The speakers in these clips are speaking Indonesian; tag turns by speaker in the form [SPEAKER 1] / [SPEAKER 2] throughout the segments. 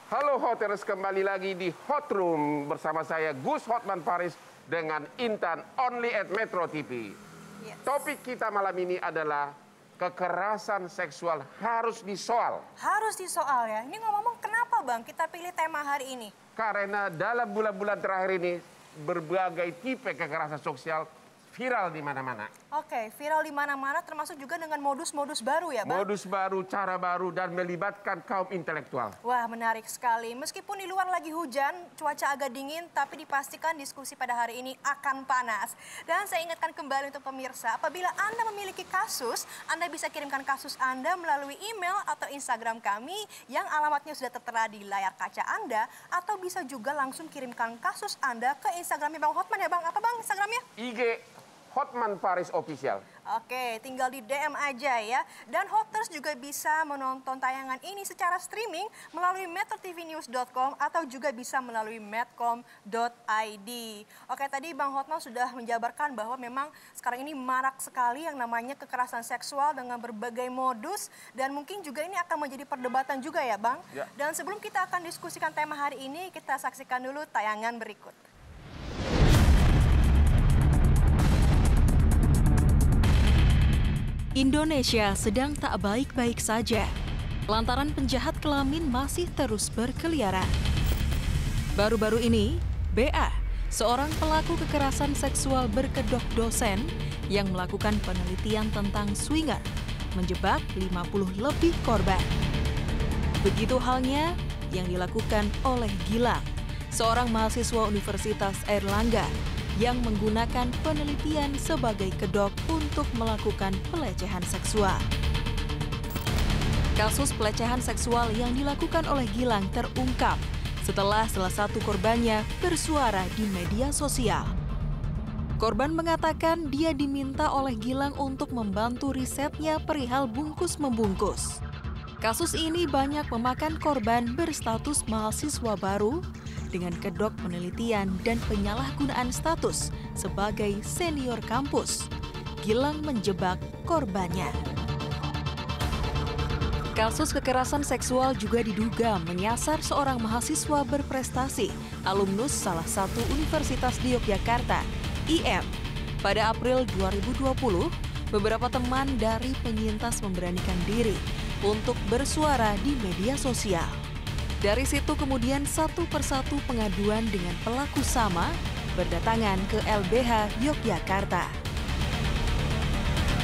[SPEAKER 1] Halo Hoters, kembali lagi di Hot Room bersama saya Gus Hotman Paris dengan Intan Only at Metro TV.
[SPEAKER 2] Yes.
[SPEAKER 1] Topik kita malam ini adalah kekerasan seksual harus disoal.
[SPEAKER 2] Harus disoal ya. Ini ngomong kenapa Bang kita pilih tema hari ini?
[SPEAKER 1] Karena dalam bulan-bulan terakhir ini berbagai tipe kekerasan sosial viral di mana-mana.
[SPEAKER 2] Oke, viral di mana-mana termasuk juga dengan modus-modus baru ya Bang?
[SPEAKER 1] Modus baru, cara baru, dan melibatkan kaum intelektual.
[SPEAKER 2] Wah, menarik sekali. Meskipun di luar lagi hujan, cuaca agak dingin, tapi dipastikan diskusi pada hari ini akan panas. Dan saya ingatkan kembali untuk pemirsa, apabila Anda memiliki kasus, Anda bisa kirimkan kasus Anda melalui email atau Instagram kami yang alamatnya sudah tertera di layar kaca Anda, atau bisa juga langsung kirimkan kasus Anda ke Instagramnya Bang Hotman ya Bang. Apa Bang Instagramnya?
[SPEAKER 1] IG Hotman Paris Official.
[SPEAKER 2] Oke, tinggal di DM aja ya. Dan Hoters juga bisa menonton tayangan ini secara streaming melalui metrotvnews.com atau juga bisa melalui medcom.id. Oke, tadi Bang Hotman sudah menjabarkan bahwa memang sekarang ini marak sekali yang namanya kekerasan seksual dengan berbagai modus. Dan mungkin juga ini akan menjadi perdebatan juga ya Bang.
[SPEAKER 1] Ya.
[SPEAKER 2] Dan sebelum kita akan diskusikan tema hari ini, kita saksikan dulu tayangan berikut.
[SPEAKER 3] Indonesia sedang tak baik-baik saja, lantaran penjahat kelamin masih terus berkeliaran. Baru-baru ini, BA, seorang pelaku kekerasan seksual berkedok dosen yang melakukan penelitian tentang swinger, menjebak 50 lebih korban. Begitu halnya yang dilakukan oleh Gilang, seorang mahasiswa Universitas Airlangga yang menggunakan penelitian sebagai kedok untuk melakukan pelecehan seksual. Kasus pelecehan seksual yang dilakukan oleh Gilang terungkap setelah salah satu korbannya bersuara di media sosial. Korban mengatakan dia diminta oleh Gilang untuk membantu risetnya perihal bungkus-membungkus. Kasus ini banyak memakan korban berstatus mahasiswa baru dengan kedok penelitian dan penyalahgunaan status sebagai senior kampus. Gilang menjebak korbannya. Kasus kekerasan seksual juga diduga menyasar seorang mahasiswa berprestasi, alumnus salah satu universitas di Yogyakarta, IM. Pada April 2020, beberapa teman dari penyintas memberanikan diri untuk bersuara di media sosial. Dari situ kemudian satu persatu pengaduan dengan pelaku sama berdatangan ke LBH Yogyakarta.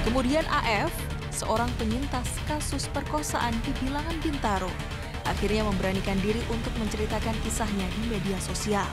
[SPEAKER 3] Kemudian AF, seorang penyintas kasus perkosaan di Bilangan Bintaro, akhirnya memberanikan diri untuk menceritakan kisahnya di media sosial.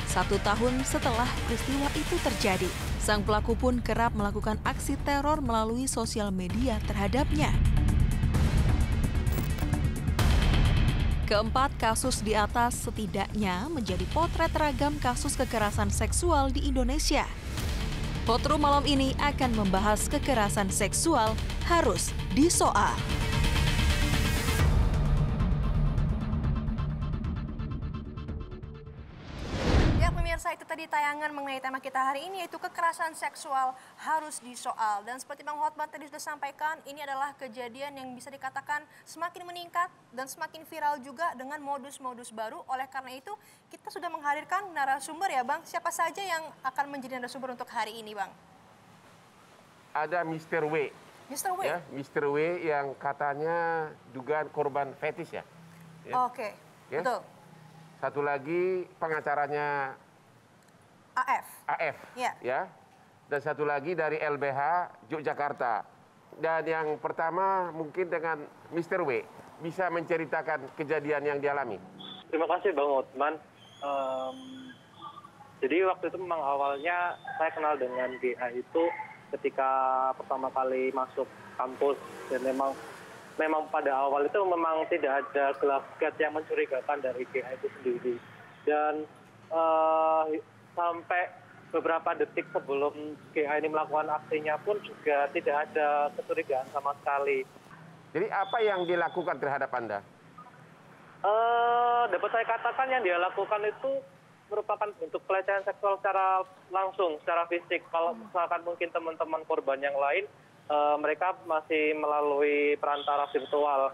[SPEAKER 3] 1 tahun setelah peristiwa itu terjadi, sang pelaku pun kerap melakukan aksi teror melalui sosial media terhadapnya. Keempat kasus di atas setidaknya menjadi potret ragam kasus kekerasan seksual di Indonesia. Hot Room malam ini akan membahas kekerasan seksual harus disoal.
[SPEAKER 2] Ya pemirsa, itu tadi tayangan mengenai tema kita hari ini, yaitu kekerasan seksual harus disoal. Dan seperti Bang Hotman tadi sudah sampaikan, ini adalah kejadian yang bisa dikatakan semakin meningkat dan semakin viral juga dengan modus-modus baru. Oleh karena itu, kita sudah menghadirkan narasumber ya Bang. Siapa saja yang akan menjadi narasumber untuk hari ini Bang?
[SPEAKER 1] Ada Mr. W.
[SPEAKER 2] Mr. W?
[SPEAKER 1] Ya, Mr. W yang katanya dugaan korban fetis ya. Ya.
[SPEAKER 2] Oke,
[SPEAKER 1] Ya.
[SPEAKER 2] betul.
[SPEAKER 1] Satu lagi pengacaranya
[SPEAKER 2] AF.
[SPEAKER 1] AF,
[SPEAKER 2] Ya.
[SPEAKER 1] ya. Dan satu lagi dari LBH Yogyakarta. Dan yang pertama mungkin dengan Mr. W bisa menceritakan kejadian yang dialami.
[SPEAKER 4] Terima kasih Bang Hotman. Jadi waktu itu memang awalnya saya kenal dengan GA itu ketika pertama kali masuk kampus, dan memang pada awal itu memang tidak ada gelagat yang mencurigakan dari GA itu sendiri. Dan sampai beberapa detik sebelum GA ini melakukan aksinya pun juga tidak ada kecurigaan sama sekali.
[SPEAKER 1] Jadi apa yang dilakukan terhadap Anda?
[SPEAKER 4] Dapat saya katakan yang dia lakukan itu merupakan bentuk pelecehan seksual secara langsung, secara fisik. Kalau misalkan mungkin teman-teman korban yang lain, mereka masih melalui perantara virtual.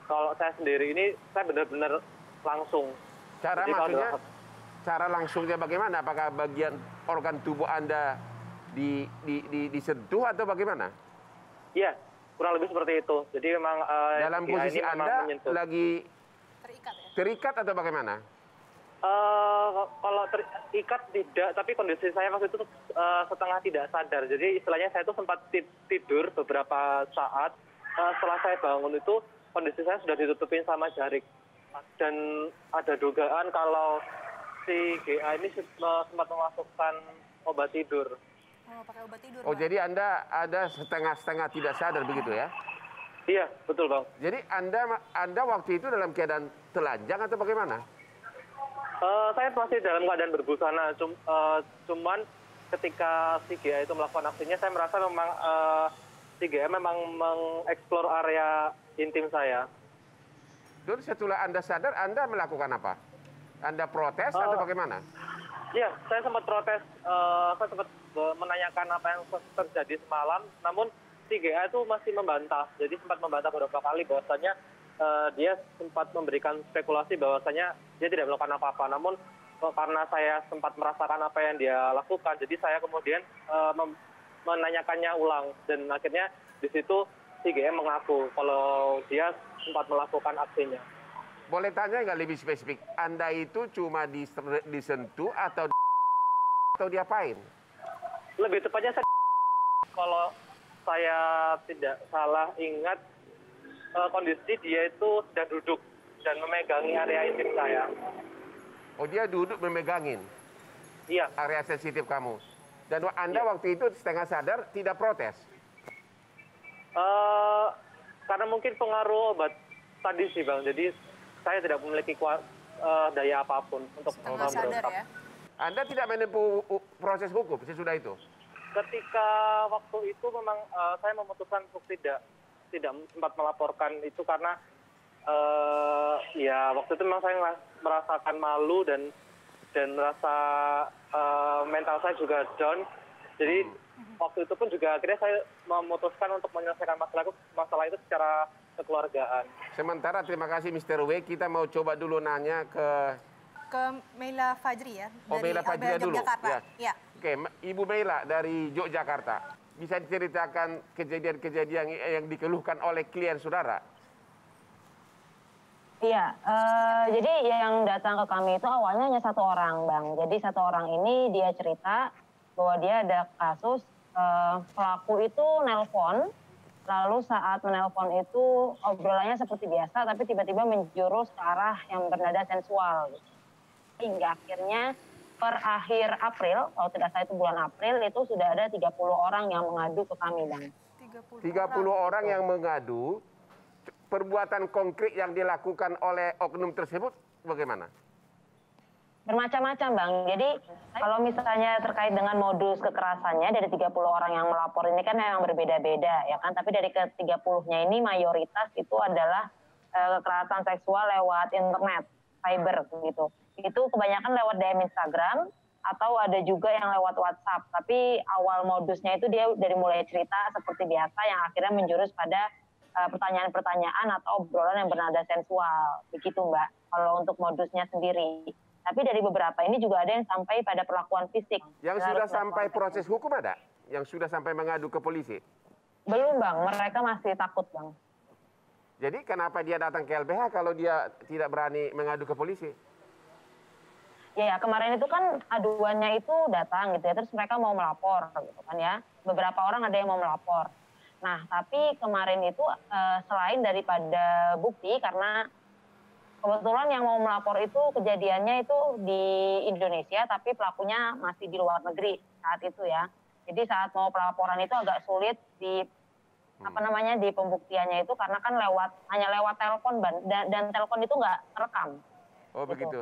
[SPEAKER 4] Kalau saya sendiri ini, saya benar-benar langsung.
[SPEAKER 1] Cara
[SPEAKER 4] Jadi kalau
[SPEAKER 1] maksudnya,
[SPEAKER 4] dalam-
[SPEAKER 1] cara langsungnya bagaimana? Apakah bagian organ tubuh Anda disentuh atau bagaimana?
[SPEAKER 4] Iya, kurang lebih seperti itu. Jadi memang
[SPEAKER 1] Dalam
[SPEAKER 4] GA
[SPEAKER 1] posisi
[SPEAKER 4] ini memang
[SPEAKER 1] Anda
[SPEAKER 4] menyentuh.
[SPEAKER 1] lagi
[SPEAKER 2] Terikat ya?
[SPEAKER 1] terikat atau bagaimana?
[SPEAKER 4] Kalau terikat tidak, tapi kondisi saya waktu itu setengah tidak sadar. Jadi istilahnya saya itu sempat tidur beberapa saat. Setelah saya bangun itu kondisi saya sudah ditutupin sama jarik. Dan ada dugaan kalau si GA ini sempat memasukkan obat tidur.
[SPEAKER 2] Oh, pakai obat tidur,
[SPEAKER 1] Oh,
[SPEAKER 2] Bang.
[SPEAKER 1] jadi Anda ada setengah-setengah tidak sadar begitu ya?
[SPEAKER 4] Iya, betul Bang.
[SPEAKER 1] Jadi Anda waktu itu dalam keadaan telanjang atau bagaimana?
[SPEAKER 4] Saya masih dalam keadaan berbusana, cuman ketika si GA itu melakukan aksinya, saya merasa memang si GA memang mengeksplor area intim saya.
[SPEAKER 1] Terus setelah Anda sadar, Anda melakukan apa? Anda protes atau bagaimana?
[SPEAKER 4] Iya, saya sempat protes, saya sempat menanyakan apa yang terjadi semalam, namun si GA itu masih membantah, jadi sempat membantah beberapa kali bahwasanya dia sempat memberikan spekulasi bahwasanya dia tidak melakukan apa-apa, namun karena saya sempat merasakan apa yang dia lakukan, jadi saya kemudian menanyakannya ulang, dan akhirnya di situ si GM mengaku kalau dia sempat melakukan aksinya.
[SPEAKER 1] Boleh tanya nggak lebih spesifik? Anda itu cuma disentuh atau diapain?
[SPEAKER 4] Lebih tepatnya saya, kalau saya tidak salah ingat, kondisi dia itu sedang duduk dan memegangi area intim saya.
[SPEAKER 1] Oh, dia duduk memegangin
[SPEAKER 4] Iya.
[SPEAKER 1] area sensitif kamu. Dan Anda waktu itu setengah sadar tidak protes?
[SPEAKER 4] Karena mungkin pengaruh obat tadi sih Bang, jadi saya tidak memiliki daya apapun untuk
[SPEAKER 2] Setengah sadar
[SPEAKER 4] memberontak.
[SPEAKER 2] ya?
[SPEAKER 1] Anda tidak menempuh proses hukum sesudah itu?
[SPEAKER 4] Ketika waktu itu memang saya memutuskan untuk tidak sempat melaporkan itu karena ya waktu itu memang saya merasakan malu dan merasa mental saya juga down. Jadi waktu itu pun juga akhirnya saya memutuskan untuk menyelesaikan masalah itu secara kekeluargaan.
[SPEAKER 1] Sementara terima kasih Mr. W. Kita mau coba dulu nanya ke
[SPEAKER 2] Meila Fajri ya,
[SPEAKER 1] Oh,
[SPEAKER 2] dari
[SPEAKER 1] Meila Fajri
[SPEAKER 2] LBH
[SPEAKER 1] dulu.
[SPEAKER 2] Yogyakarta.
[SPEAKER 1] Ya.
[SPEAKER 2] Ya.
[SPEAKER 1] Oke, Ibu Meila dari Yogyakarta. Bisa diceritakan kejadian-kejadian yang dikeluhkan oleh klien saudara?
[SPEAKER 5] Iya, jadi yang datang ke kami itu awalnya hanya satu orang, Bang. Jadi satu orang ini dia cerita bahwa dia ada kasus pelaku itu nelpon, lalu saat menelpon itu obrolannya seperti biasa, tapi tiba-tiba menjurus ke arah yang bernada sensual. Gitu. Hingga akhirnya per akhir April, kalau tidak salah itu bulan April, itu sudah ada 30 orang yang mengadu ke kami, Bang.
[SPEAKER 2] 30
[SPEAKER 1] orang yang mengadu, perbuatan konkret yang dilakukan oleh oknum tersebut bagaimana?
[SPEAKER 5] Bermacam-macam, Bang. Jadi kalau misalnya terkait dengan modus kekerasannya dari 30 orang yang melapor ini kan memang berbeda-beda ya kan. Tapi dari ke-30-nya ini mayoritas itu adalah kekerasan seksual lewat internet, cyber gitu. Itu kebanyakan lewat DM Instagram atau ada juga yang lewat WhatsApp. Tapi awal modusnya itu dia dari mulai cerita seperti biasa yang akhirnya menjurus pada pertanyaan-pertanyaan atau obrolan yang bernada sensual. Begitu, Mbak. Kalau untuk modusnya sendiri. Tapi dari beberapa ini juga ada yang sampai pada perlakuan fisik.
[SPEAKER 1] Yang sudah sampai proses hukum ada? Yang sudah sampai mengadu ke polisi?
[SPEAKER 5] Belum, Bang. Mereka masih takut, Bang.
[SPEAKER 1] Jadi kenapa dia datang ke LBH kalau dia tidak berani mengadu ke polisi?
[SPEAKER 5] Ya, kemarin itu kan aduannya itu datang gitu ya. Terus mereka mau melapor gitu kan ya. Beberapa orang ada yang mau melapor. Nah, tapi kemarin itu selain daripada bukti karena kebetulan yang mau melapor itu kejadiannya itu di Indonesia, tapi pelakunya masih di luar negeri saat itu ya. Jadi saat mau pelaporan itu agak sulit di di pembuktiannya itu karena kan hanya lewat telepon dan telepon itu nggak terekam.
[SPEAKER 1] Oh,
[SPEAKER 5] gitu.
[SPEAKER 1] begitu.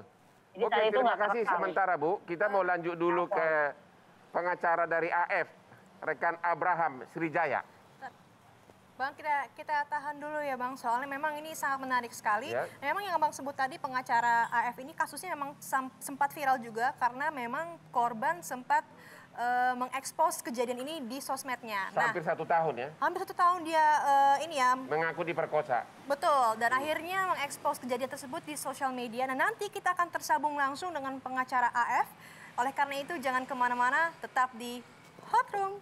[SPEAKER 5] Jadi
[SPEAKER 1] Oke,
[SPEAKER 5] saat itu
[SPEAKER 1] terima
[SPEAKER 5] nggak
[SPEAKER 1] kasih.
[SPEAKER 5] terekam.
[SPEAKER 1] Sementara, Bu, kita mau lanjut dulu ke pengacara dari AF, rekan Abraham Srijaya.
[SPEAKER 2] Bang, kita tahan dulu ya Bang, soalnya memang ini sangat menarik sekali.
[SPEAKER 1] Ya.
[SPEAKER 2] Memang yang Abang sebut tadi pengacara AF ini kasusnya memang sempat viral juga karena memang korban sempat mengekspos kejadian ini di sosmednya.
[SPEAKER 1] Hampir 1 tahun ya.
[SPEAKER 2] Hampir 1 tahun dia ini ya.
[SPEAKER 1] Mengaku diperkosa.
[SPEAKER 2] Betul, dan akhirnya mengekspos kejadian tersebut di sosial media. Nah nanti kita akan tersambung langsung dengan pengacara AF. Oleh karena itu jangan kemana-mana, tetap di Hot Room.